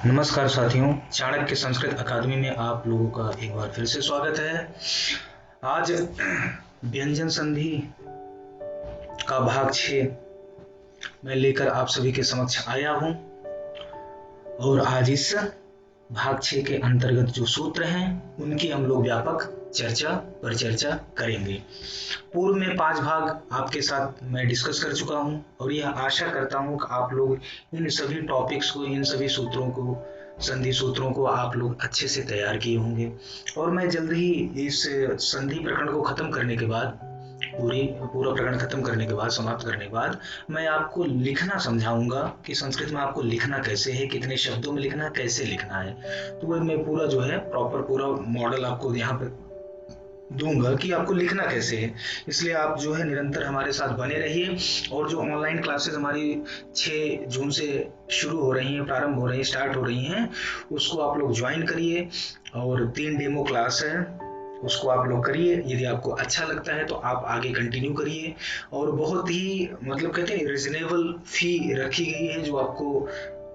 नमस्कार साथियों, चाणक्य संस्कृत अकादमी में आप लोगों का एक बार फिर से स्वागत है। आज व्यंजन संधि का भाग 6 मैं लेकर आप सभी के समक्ष आया हूं और आज इस भाग 6 के अंतर्गत जो सूत्र हैं उनकी हम लोग व्यापक परिचर्चा करेंगे। पूर्व में 5 भाग आपके साथ मैं डिस्कस कर चुका हूं और यह आशा करता हूं कि आप लोग इन सभी टॉपिक्स को, इन सभी सूत्रों को, संधि सूत्रों को आप लोग अच्छे से तैयार किए होंगे। और मैं जल्द ही इस संधि प्रकरण को खत्म करने के बाद, पूरा प्रकरण खत्म करने के बाद, समाप्त करने के बाद मैं आपको लिखना समझाऊंगा कि संस्कृत में आपको लिखना कैसे है, कितने शब्दों में लिखना है, कैसे लिखना है। तो वह मैं पूरा जो है प्रॉपर पूरा मॉडल आपको यहाँ पे दूंगा कि आपको लिखना कैसे है। इसलिए आप जो है निरंतर हमारे साथ बने रहिए। और जो ऑनलाइन क्लासेस हमारी 6 जून से शुरू हो रही हैं, प्रारंभ हो रही हैं, स्टार्ट हो रही हैं, उसको आप लोग ज्वाइन करिए। और 3 डेमो क्लास है, उसको आप लोग करिए। यदि आपको अच्छा लगता है तो आप आगे कंटिन्यू करिए। और बहुत ही मतलब कहते हैं रिजनेबल फी रखी गई है, जो आपको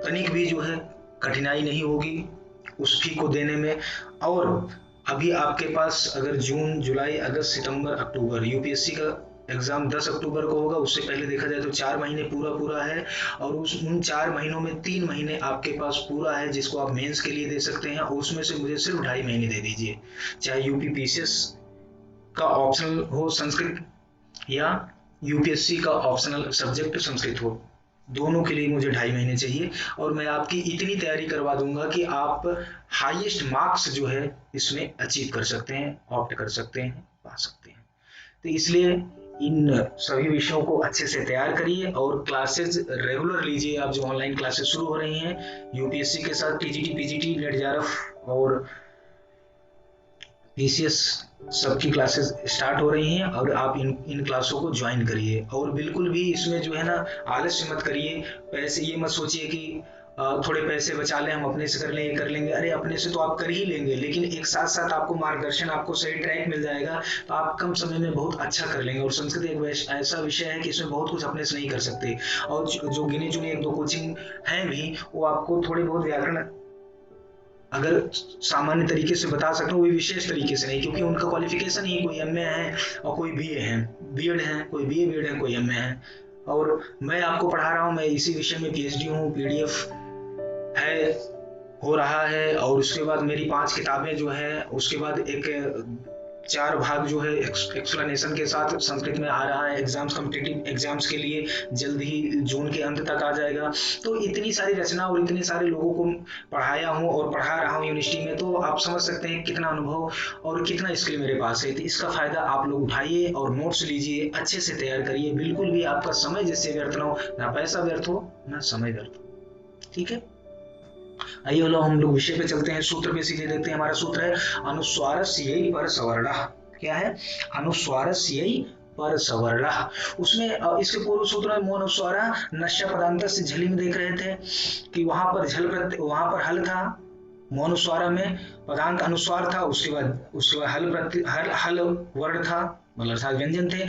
तनिक भी जो है कठिनाई नहीं होगी उस फी को देने में। और अभी आपके पास अगर जून, जुलाई, अगस्त, सितंबर, अक्टूबर यूपीएससी का एग्जाम 10 अक्टूबर को होगा, उससे पहले देखा जाए तो 4 महीने पूरा है। और उन 4 महीनों में 3 महीने आपके पास पूरा है, जिसको आप मेंस के लिए दे सकते हैं। और उसमें से मुझे सिर्फ 2.5 महीने दे दीजिए, चाहे यूपी पीसीएस का ऑप्शनल हो संस्कृत या यूपीएससी का ऑप्शनल सब्जेक्ट संस्कृत हो, दोनों के लिए मुझे 2.5 महीने चाहिए। और मैं आपकी इतनी तैयारी करवा दूंगा कि आप हाईएस्ट मार्क्स जो है इसमें अचीव कर सकते हैं, ऑप्ट कर सकते हैं, पा सकते हैं। तो इसलिए इन सभी विषयों को अच्छे से तैयार करिए और क्लासेस रेगुलर लीजिए। आप जो ऑनलाइन क्लासेस शुरू हो रही हैं यूपीएससी के साथ, टीजीटी, पीजीटी, नेट, जेआरएफ और पीसीएस सबकी क्लासेस स्टार्ट हो रही हैं और आप इन क्लासों को ज्वाइन करिए। और बिल्कुल भी इसमें जो है ना आलस्य मत करिए। पैसे ये मत सोचिए कि थोड़े पैसे बचा लें, हम अपने से कर लें, ये कर लेंगे। अरे अपने से तो आप कर ही लेंगे, लेकिन एक साथ साथ आपको मार्गदर्शन, आपको सही ट्रैक मिल जाएगा तो आप कम समय में बहुत अच्छा कर लेंगे। और संस्कृत एक ऐसा विषय है कि इसमें बहुत कुछ अपने से नहीं कर सकते। और जो गिने चुने 1-2 कोचिंग हैं भी, वो आपको थोड़े बहुत व्याकरण अगर सामान्य तरीके से बता सकते हो, वो विशेष तरीके से नहीं, क्योंकि उनका क्वालिफिकेशन ही कोई एमए है और कोई बीए है, बीएड है, कोई बीए बीएड है, कोई एमए है। और मैं आपको पढ़ा रहा हूँ, मैं इसी विषय में पीएचडी हूँ, पीडीएफ है, हो रहा है। और उसके बाद मेरी 5 किताबें जो है, उसके बाद एक 4 भाग जो है एक्सप्लेनेशन के साथ संस्कृत में आ रहा है। एग्जाम्स, कॉम्पिटिटिव एग्जाम्स के लिए जल्द ही जून के अंत तक आ जाएगा। तो इतनी सारी रचना और इतने सारे लोगों को पढ़ाया हूँ और पढ़ा रहा हूँ यूनिवर्सिटी में, तो आप समझ सकते हैं कितना अनुभव और कितना स्किल मेरे पास है। तो इसका फायदा आप लोग उठाइए और नोट्स लीजिए, अच्छे से तैयार करिए। बिल्कुल भी आपका समय जिससे व्यर्थ ना हो, ना पैसा व्यर्थ हो, ना समय व्यर्थ हो। ठीक है, आइए हम लोग विषय पे चलते हैं, सूत्र पे सीधे देखते हैं। हमारा सूत्र है अनुस्वारस्यै पर सवर्णः। क्या है? अनुस्वारस्यै पर सवर्णः। उसमें इसके पूर्व सूत्र में मोनुस्वारा नश्य पदांत से झली में देख रहे थे कि वहां पर हल था, मोनुस्वारा में पदांत अनुस्वार था, उसके बाद हल वर्ण था, मतलब अर्थात व्यंजन थे।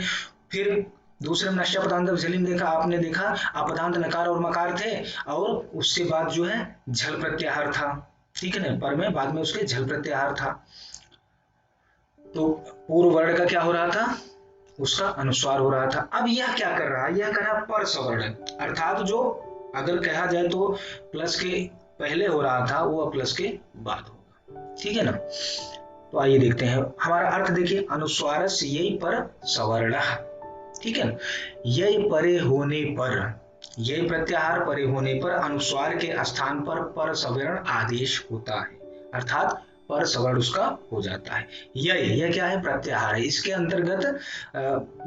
फिर दूसरे में नश्य पदांत झली में देखा, आपने देखा अपदांत नकार और मकार थे, और उसके बाद जो है झल प्रत्याहार था। ठीक है ना, पर में बाद में उसके झल प्रत्याहार था। तो पूर्व वर्ण का क्या हो रहा था? उसका अनुस्वार हो रहा था। अब यह क्या कर रहा है? यह कर रहा है पर सवर्ण, अर्थात जो अगर कहा जाए तो प्लस के पहले हो रहा था वो अब प्लस के बाद होगा। ठीक है ना। तो आइए देखते हैं हमारा अर्थ। देखिए, अनुस्वारस्य यही पर सवर्ण। ठीक है ना, यह परे होने पर, यह प्रत्याहार परे होने पर अनुस्वार के स्थान पर सवर्ण आदेश होता है, अर्थात पर सवर्ण उसका हो जाता है। यह क्या है? प्रत्याहार है। इसके अंतर्गत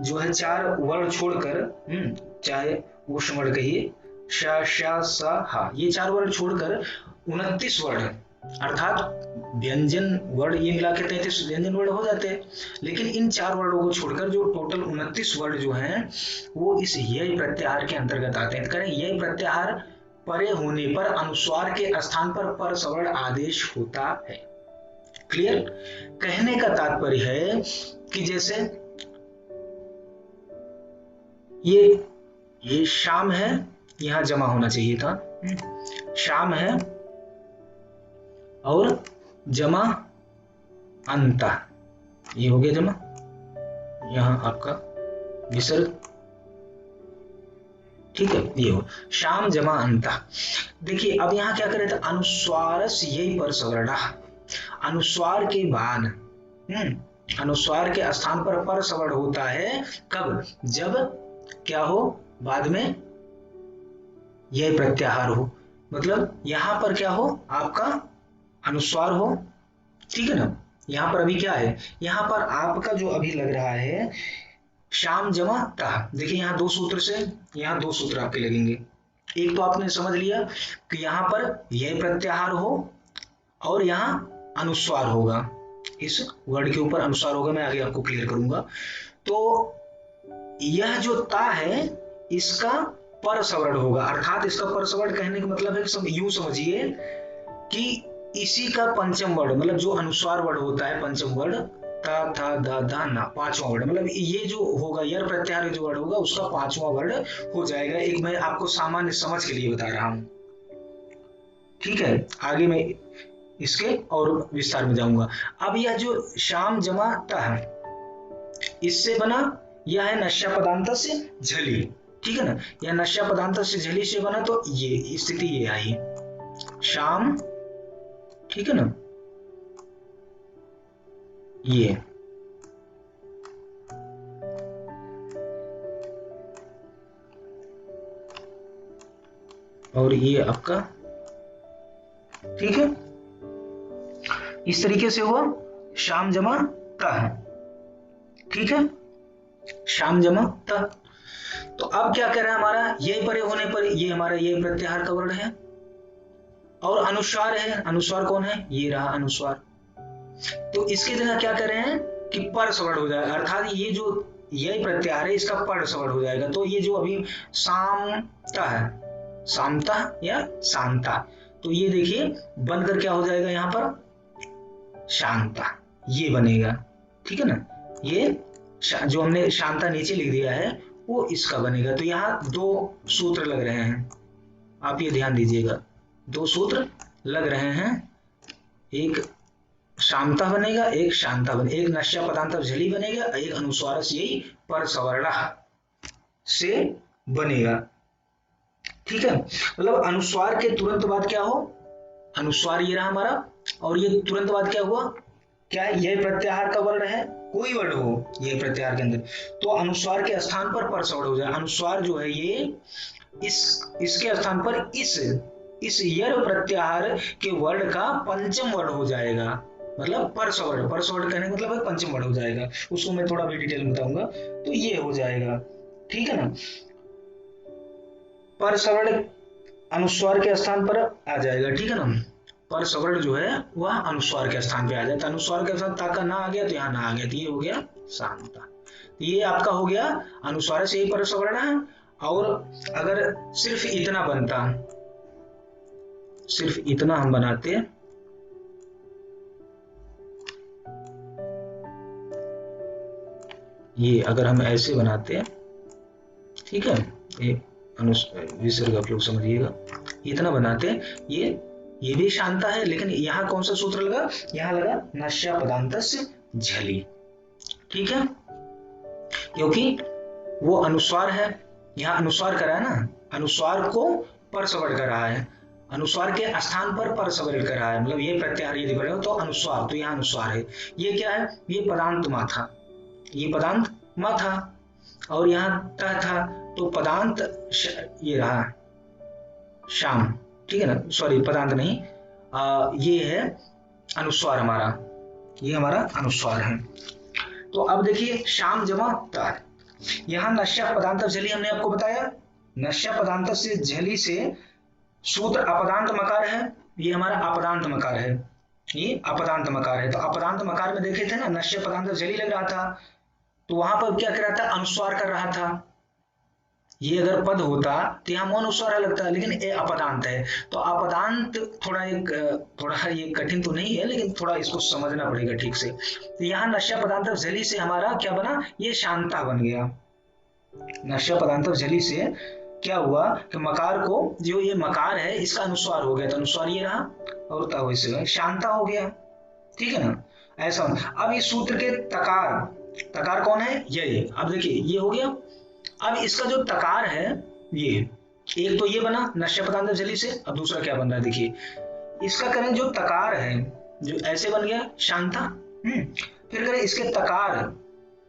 जो है 4 वर्ण छोड़कर, चाहे उष्ण वर्ण कहिए, श, श, स, ह, ये 4 वर्ण छोड़कर 29 वर्ण, अर्थात व्यंजन वर्ण ये मिला के 33 व्यंजन वर्ण हो जाते हैं। लेकिन इन 4 वर्णों को छोड़कर जो टोटल 29 वर्ण जो हैं वो इस यय प्रत्याहार के अंतर्गत आते हैं। करें, यय प्रत्याहार परे होने पर अनुस्वार के स्थान पर सवर्ण आदेश होता है। क्लियर? कहने का तात्पर्य है कि जैसे ये शाम है, यहां जमा होना चाहिए था, शाम है, और जमा अंता, ये हो गया जमा, यहां आपका विसर्ग, ठीक है, ये हो शाम जमा अंता। देखिए अब यहां क्या करे थे, अनुस्वार से यही पर सवर्ण, अनुस्वार के बाद अनुस्वार के स्थान पर सवर्ण होता है कब, जब क्या हो, बाद में यह प्रत्याहार हो, मतलब यहां पर क्या हो, आपका अनुस्वार हो, ठीक है ना। यहां पर अभी क्या है, यहां पर आपका जो अभी लग रहा है शाम जमा ता, देखिए यहां दो सूत्र से, यहां दो सूत्र आपके लगेंगे। एक तो आपने समझ लिया कि यहां पर यह प्रत्याहार हो और यहां अनुस्वार होगा, इस वर्ड के ऊपर अनुस्वार होगा, मैं आगे आपको क्लियर करूंगा। तो यह जो ता है इसका पर सवर्ण होगा, अर्थात इसका पर सवर्ण कहने का मतलब है, यूं समझिए कि इसी का पंचम वर्ण, मतलब जो अनुस्वार वर्ण होता है पंचम वर्ण, ता था दा धा ना, पांचवा वर्ण, मतलब ये जो होगा यर प्रत्याहार जो वर्ण होगा उसका पांचवा वर्ण हो जाएगा। एक मैं आपको सामान्य समझ के लिए बता रहा हूं, ठीक है, आगे मैं इसके और विस्तार में जाऊंगा। अब यह जो शाम जमा ता है इससे बना, यह है नश्या पदांत से झली, ठीक है ना, यह नश्या पदांत से झली से बना, तो ये स्थिति ये आई शाम, ठीक है ना, ये और ये आपका, ठीक है, इस तरीके से हुआ शाम जमा ता, ठीक है, शाम जमा ता। तो अब क्या कह रहा है हमारा, ये परे होने पर ये हमारा ये प्रत्याहार का वर्ण है और अनुस्वार है, अनुस्वार कौन है, ये रहा अनुस्वार, तो इसकी जगह क्या कर रहे हैं कि पर सवर्ण हो जाएगा, अर्थात ये जो यही प्रत्याहार है इसका पर सवर्ण हो जाएगा। तो ये जो अभी सामता है, सामता या शांता, तो ये देखिए बनकर क्या हो जाएगा यहां पर शांता, ये बनेगा, ठीक है ना, ये जो हमने शांता नीचे लिख दिया है वो इसका बनेगा। तो यहां दो सूत्र लग रहे हैं, आप ये ध्यान दीजिएगा, दो सूत्र लग रहे हैं, एक शांता बनेगा, एक शांता बनेगा, एक नश्या पदांत झली बनेगा, एक अनुस्वार से यही पर सवर्ण से बनेगा, ठीक है। मतलब अनुस्वार के तुरंत बाद क्या हो, अनुस्वार ये रहा हमारा, और ये तुरंत बाद क्या हुआ, क्या है, यह प्रत्याहार का वर्ण है, कोई वर्ण हो ये प्रत्याहार के अंदर, तो अनुस्वार के स्थान पर सवर्ण हो जाए, अनुस्वार जो है ये इसके स्थान पर इस यर प्रत्याहार के वर्ण का पंचम वर्ण हो जाएगा, मतलब पर सवर्ण कहने का मतलब है पंचम वर्ण हो जाएगा, उसको मैं थोड़ा भी डिटेल में बताऊंगा, तो ये हो जाएगा, ठीक है ना, पर सवर्ण अनुस्वार के स्थान पर आ जाएगा, ठीक है ना, पर सवर्ण जो है वह अनुस्वार के स्थान पे आ जाता है, अनुस्वार के स्थान ताका ना आ गया तो यहाँ ना आ गया, तो ये हो गया शांता, तो ये आपका हो गया अनुस्वार से ही पर सवर्ण है। और अगर सिर्फ इतना बनता, सिर्फ इतना हम बनाते, ये अगर हम ऐसे बनाते, ठीक है, ये विसर्ग आप लोग समझिएगा, इतना बनाते, ये भी शांता है, लेकिन यहां कौन सा सूत्र लगा, यहां लगा नश्या पदांत से झली, ठीक है, क्योंकि वो अनुस्वार है, यहां अनुस्वार करा है ना, अनुस्वार को पर सवर्ण कर रहा है, अनुस्वार के स्थान पर सवर्ण कर रहा है, मतलब ये प्रत्याहार यदि बने हो तो अनुस्वार, तो यहाँ अनुस्वार है, ये क्या है, ये पदांत मा था, ये पदांत मा था, और यहाँ त था, तो पदांत ये रहा शाम, ठीक है ना, सॉरी पदांत नहीं, ये है अनुस्वार हमारा, ये हमारा अनुस्वार है। तो अब देखिए शाम जमा तार, यहां नश्या पदांत झली हमने आपको बताया, नश्या पदांत से झली से सूत्र अपदांत मकार है, ये हमारा अपदांत मकार है, ये अपदांत मकार है, तो अपदांत मकार में देखे थे ना नश्य पदांत झली लग रहा था, तो वहां पर क्या कर रहा था, अनुस्वार कर रहा था, ये अगर पद होता तो यहाँ मौन अनुस्वार लगता, लेकिन ये अपदांत है, तो अपदांत थोड़ा ये कठिन तो नहीं है, लेकिन थोड़ा इसको समझना पड़ेगा ठीक से। तो यहाँ नश्या पदांत झली से हमारा क्या बना, ये शांता बन गया, नश्या पदांत झली से क्या हुआ कि मकार को, जो ये मकार है इसका अनुस्वार हो गया, तो अनुस्वार ये रहा और ता वैसे शांता हो गया। ठीक है ना, ऐसा। अब इस सूत्र के तकार, तकार कौन है, ये। अब देखिए ये हो गया। अब इसका जो तकार है, ये एक तो ये बना नश्य पदार्थ जली से, अब दूसरा क्या बन रहा है देखिए, इसका करें जो तकार है, जो ऐसे बन गया शांता। फिर करें इसके तकार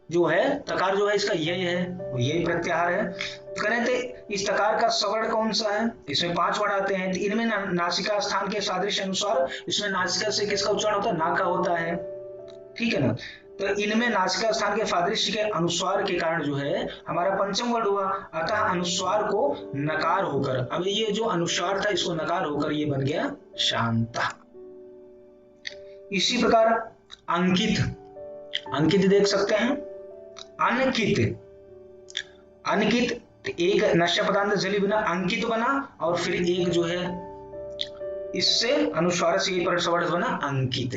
जो है, तकार जो है इसका यही है, वो यही प्रत्याहार है। करें तो इस तकार का सवर्ण कौन सा है, इसमें 5 वर्ण आते हैं, तो इनमें नासिका स्थान के सादृश्य अनुसार इसमें नासिका से किसका उच्चारण होता है, ना का होता है। ठीक है ना, तो इनमें नासिका स्थान के सादृश्य के अनुस्वार के कारण जो है हमारा पंचम वर्ण हुआ, अतः अनुस्वार को नकार होकर, अब ये जो अनुस्वार था इसको नकार होकर ये बन गया शांता। इसी प्रकार अंकित, अंकित देख सकते हैं, अनकित, अनकित एक नश्य पदार्थ जली बिना अंकित बना, और फिर एक जो है इससे अनुस्वार से सवर्ण बना अंकित।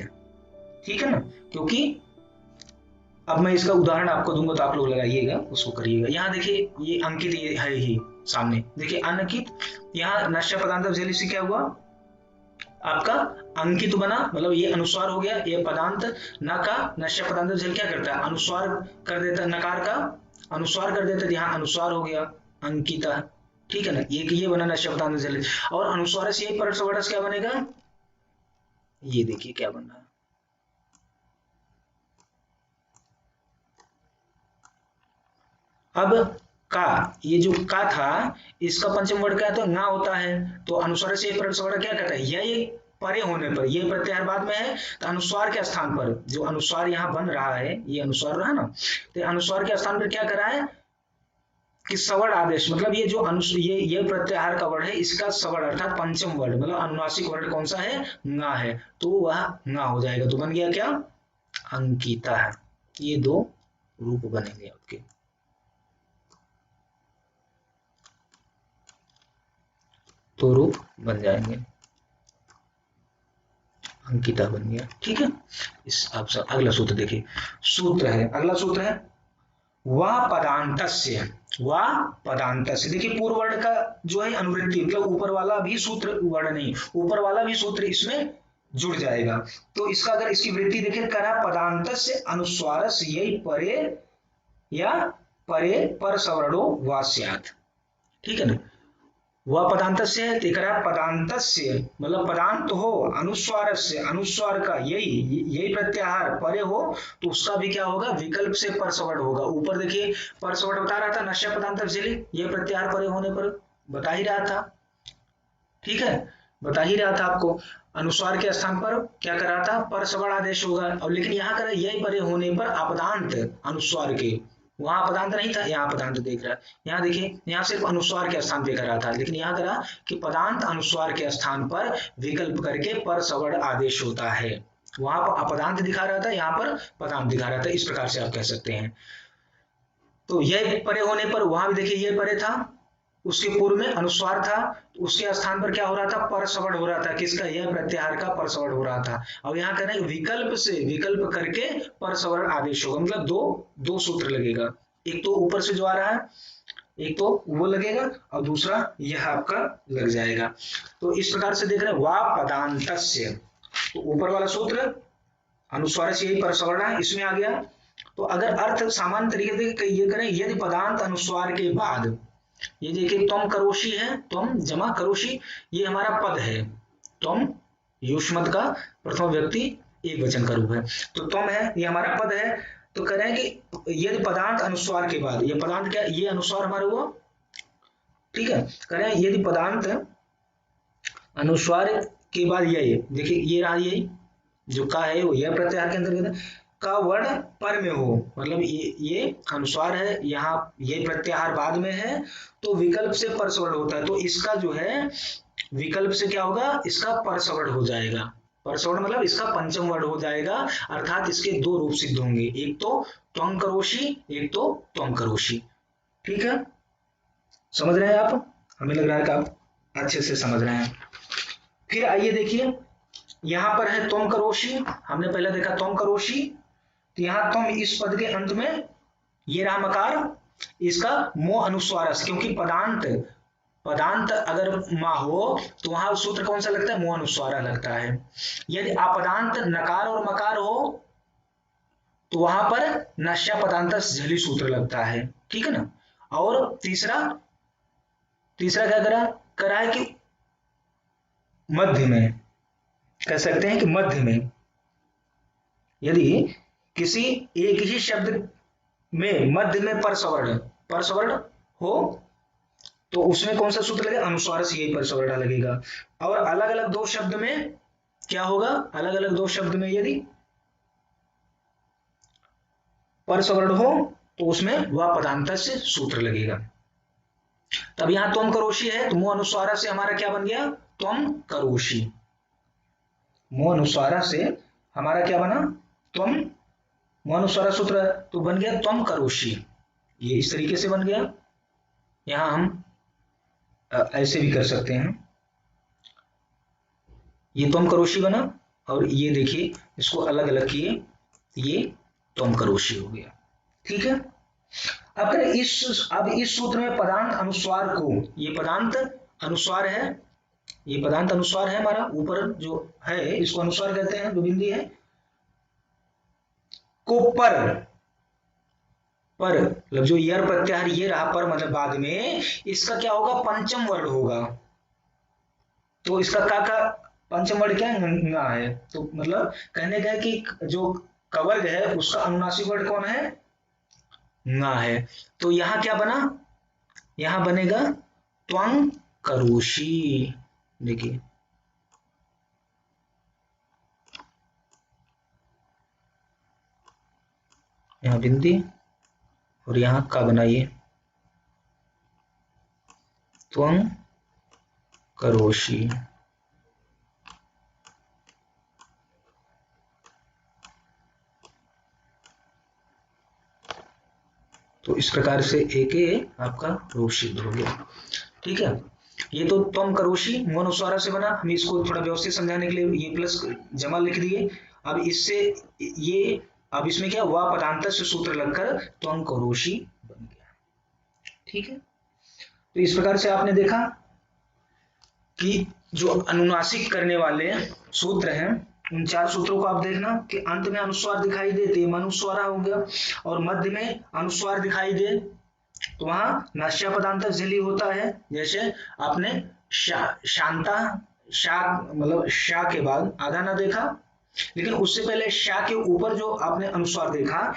ठीक है ना, क्योंकि अब मैं इसका उदाहरण आपको दूंगा तो आप लोग लगाइएगा, उसको करिएगा। यहाँ देखिए ये अंकित ये है ही सामने, देखिए अनकित, यहाँ नश्य पदार्थ जली से क्या हुआ आपका अंकित बना, मतलब ये अनुस्वार हो गया, ये पदांत न का नश्य पदांत जल क्या करता है, अनुस्वार कर देता है, नकार का अनुस्वार कर देता है, यहाँ अनुस्वार हो गया अंकिता। ठीक है ना, ये बना नश्य पदांत जल, और अनुस्वार से पर सवर्णस क्या बनेगा, ये देखिए क्या बन रहा है, अब का, ये जो का था इसका पंचम वर्ण क्या तो ना होता है, तो अनुस्वार से वर्ण क्या कहता है, ये परे होने पर, ये प्रत्याहार बाद में है, तो अनुस्वार के स्थान पर जो अनुस्वार यहाँ बन रहा है, ये अनुस्वार रहा ना, तो अनुस्वार के स्थान पर क्या करा है कि सवर्ण आदेश, मतलब ये जो ये प्रत्याहार का वर्ण है इसका सवर्ण अर्थात पंचम वर्ण, मतलब अनुनासिक वर्ण कौन सा है, ना है, तो वह ना हो जाएगा, तो बन गया क्या अंकिता है। ये दो रूप बनेंगे आपके, तो रूप बन जाएंगे, अंकिता बन गया। ठीक है, इस आप सब अगला सूत्र देखिए, सूत्र है, अगला सूत्र है वा पदांतस्य, वा पदांतस्य। देखिए पूर्व वर्ण का जो है अनुवृत्ति, मतलब ऊपर वाला भी सूत्र, वर्ण नहीं, ऊपर वाला भी सूत्र इसमें जुड़ जाएगा, तो इसका अगर इसकी वृत्ति देखिए, करा पदांतस्य अनुस्वारस यही परे या परे पर सवर्णो वास्यात्। ठीक है ना, वह पदांत से है, तेकरा पदांत से मतलब पदांत हो, अनुस्वार से अनुस्वार का यही प्रत्याहार परे हो, तो उसका भी क्या होगा विकल्प से परसवर्ण होगा। ऊपर देखिए परसवर्ण बता रहा था नश्य पदांत जली, ये प्रत्याहार परे होने पर बता ही रहा था। ठीक है, बता ही रहा था आपको, अनुस्वार के स्थान पर क्या कर रहा था परसवर्ण आदेश होगा, और लेकिन यहाँ कर यही परे होने पर अपदांत अनुस्वार के, वहां पदांत नहीं था, यहाँ पदांत देख रहा है। यहाँ देखिए यहाँ सिर्फ अनुस्वार के स्थान पे कर रहा था, लेकिन यहाँ करा कि पदांत अनुस्वार के स्थान पर विकल्प करके पर सवर्ण आदेश होता है, वहां पर अपदांत दिखा रहा था, यहाँ पर पदांत दिखा रहा था, इस प्रकार से आप कह सकते हैं। तो यह परे होने पर वहां भी देखिए ये परे था, उसके पूर्व में अनुस्वार था, तो उसके स्थान पर क्या हो रहा था परसवर्ण हो रहा था, किसका यह प्रत्याहार का परसवर्ण हो रहा था। अब यहाँ कह रहे हैं विकल्प से विकल्प करके परसवर्ण आदेश होगा, मतलब दो सूत्र लगेगा, एक तो ऊपर से जो आ रहा है एक तो वो लगेगा और दूसरा यह आपका लग जाएगा। तो इस प्रकार से देख रहे हैं वा पदांतस्य, तो ऊपर वाला सूत्र अनुस्वार से यही परसवर्ण है इसमें आ गया। तो अगर अर्थ सामान्य तरीके से ये करें, यदि पदांत अनुस्वार के बाद, ये देखिए त्वम करोषि है, त्वम जमा करोषि, ये हमारा पद है, त्वम युष्मत का प्रथम व्यक्ति एक वचन का रूप है, तो त्वम है ये हमारा पद है। तो कह रहे हैं कि यदि पदांत अनुस्वार के बाद, ये पदांत क्या ये अनुस्वार हमारा हुआ, ठीक है, कह रहे हैं यदि पदांत अनुस्वार के बाद यही देखिए ये रहा, यही जो का है वो यह प्रत्याहार के अंतर्गत का वर्ण पर में हो, मतलब ये अनुस्वार है, यहाँ ये प्रत्याहार बाद में है, तो विकल्प से परसवर्ण होता है, तो इसका जो है विकल्प से क्या होगा इसका परसवर्ण हो जाएगा, परसवर्ण मतलब इसका पंचम वर्ण हो जाएगा, अर्थात इसके दो रूप सिद्ध होंगे, एक तो त्वं करोषि एक तो त्वं करोषि। ठीक है, समझ रहे हैं आप, हमें लग रहा है कि आप अच्छे से समझ रहे हैं। फिर आइए देखिए यहां पर है त्वं करोषि, हमने पहले देखा त्वं करोषि, तो यहाँ तुम इस पद के अंत में ये रहा मकार, इसका मोह अनुस्वारस, क्योंकि पदांत पदांत अगर मा हो तो वहां सूत्र कौन सा लगता है, मुंह अनुस्वारा लगता है। यदि अपदांत नकार और मकार हो तो वहां पर नश्या पदांत झली सूत्र लगता है, ठीक है ना। और तीसरा तीसरा क्या करा करा है कि मध्य में, कह सकते हैं कि मध्य में यदि किसी एक ही शब्द में मध्य में परसवर्ण हो तो उसमें कौन सा सूत्र लगेगा, अनुस्वार से यही परसवर्ण लगेगा। और अलग अलग दो शब्द में क्या होगा, अलग अलग दो शब्द में यदि परसवर्ण हो तो उसमें वह पदांत से सूत्र लगेगा। तब यहां त्वम करोषी है तो मुंह अनुस्वारा से हमारा क्या बन गया, त्वम करोषी। मुंह अनुस्वारा से हमारा क्या बना, त्वम, मुंह अनुस्वारा सूत्र तो बन गया त्वम करोषी। ये इस तरीके से बन गया। यहां हम ऐसे भी कर सकते हैं, ये त्वम करोषी बना और ये देखिए इसको अलग अलग किए, ये त्वम करोषी हो गया, ठीक है। अब इस सूत्र में पदांत अनुस्वार को, ये पदांत अनुस्वार है, ये पदांत अनुस्वार है हमारा, ऊपर जो है इसको अनुस्वार कहते हैं, जो बिंदी है को पर मतलब जो यर प्रत्याहार ये रहा पर मतलब बाद में इसका क्या होगा, पंचम वर्ण होगा। तो इसका का पंचम वर्ण क्या है, ङ है। तो मतलब कहने का है कि जो कवर्ग है उसका अनुनासिक वर्ण कौन है, ङ है। तो यहां क्या बना, यहां बनेगा त्वं करोषी। देखिए यहां बिंदी और यहां का बनाइए त्वं करोषी। तो इस प्रकार से एक आपका रूप सिद्ध हो गया, ठीक है। ये तो त्वम करोषी मुंह अनुस्वारा से बना, हम इसको थोड़ा व्यवस्थित समझाने के लिए ये प्लस जमा लिख दिए। अब इससे ये, अब इसमें क्या हुआ, पदांत से सूत्र लगकर त्वं करोषी बन गया, ठीक है। तो इस प्रकार से आपने देखा कि जो अनुनासिक करने वाले सूत्र हैं उन चार सूत्रों को आप देखना कि अंत में अनुस्वार दिखाई दे तो अनुस्वारा हो गया, और मध्य में अनुस्वार दिखाई दे तो वहां नास्या पदांत झली होता है। जैसे आपने शांता, शा मतलब शा के बाद आधा ना देखा, लेकिन उससे पहले शा के ऊपर जो आपने अनुस्वार देखा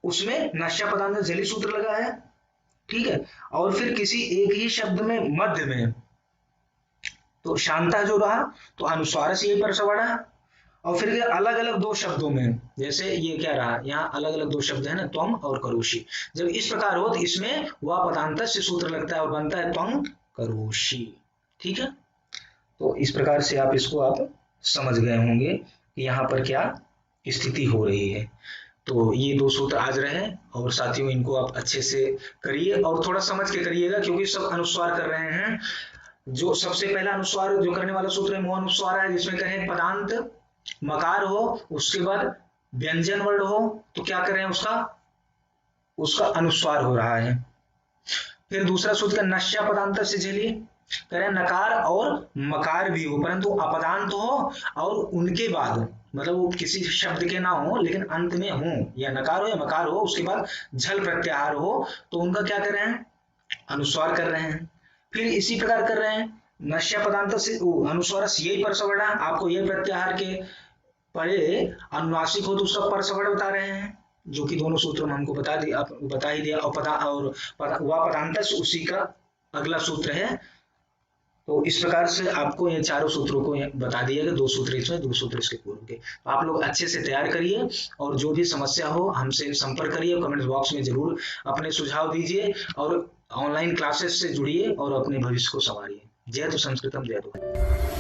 उसमें नास्या पदांत झली सूत्र लगा है, ठीक है। और फिर किसी एक ही शब्द में मध्य में तो शांता जो रहा तो अनुस्वार से यही परसवड़ा। और फिर अलग अलग दो शब्दों में, जैसे ये क्या रहा, यहाँ अलग अलग दो शब्द है ना, त्वम और करोषी। जब इस प्रकार हो तो इसमें वह पदांत से सूत्र लगता है और बनता है त्वं करोषी, ठीक है। तो इस प्रकार से आप इसको आप समझ गए होंगे कि यहाँ पर क्या स्थिति हो रही है। तो ये दो सूत्र आज रहे और साथियों इनको आप अच्छे से करिए और थोड़ा समझ के करिएगा, क्योंकि सब अनुस्वार कर रहे हैं। जो सबसे पहला अनुस्वार जो करने वाला सूत्र है मुंह अनुस्वार है, जिसमें कहें पदांत मकार हो, उसके बाद व्यंजन वर्ण हो तो क्या करें, उसका अनुस्वार हो रहा है। फिर दूसरा सूत्र नश्या पदांत से झली, करें नकार और मकार भी हो परंतु अपदांत हो, और उनके बाद मतलब वो किसी शब्द के ना हो लेकिन अंत में हो, या नकार हो या मकार हो उसके बाद झल प्रत्याहार हो, तो उनका क्या कर रहे हैं, अनुस्वार कर रहे हैं। फिर इसी प्रकार कर रहे हैं नश्या पदांत से अनुस्वार यही परसवर्ण, आपको यह प्रत्याहार के पहले अनुनासिक हो तो उसका परसवर्ण बता रहे हैं, जो कि दोनों सूत्रों में हमको बता ही दिया। और वह पदांत उसी का अगला सूत्र है। तो इस प्रकार से आपको ये चारों सूत्रों को बता दिया कि दो सूत्र इसमें, दो सूत्र इसके पूर्व के। तो आप लोग अच्छे से तैयार करिए और जो भी समस्या हो हमसे संपर्क करिए, कमेंट बॉक्स में जरूर अपने सुझाव दीजिए और ऑनलाइन क्लासेस से जुड़िए और अपने भविष्य को संवारिए। जय तो संस्कृतम, जय तो।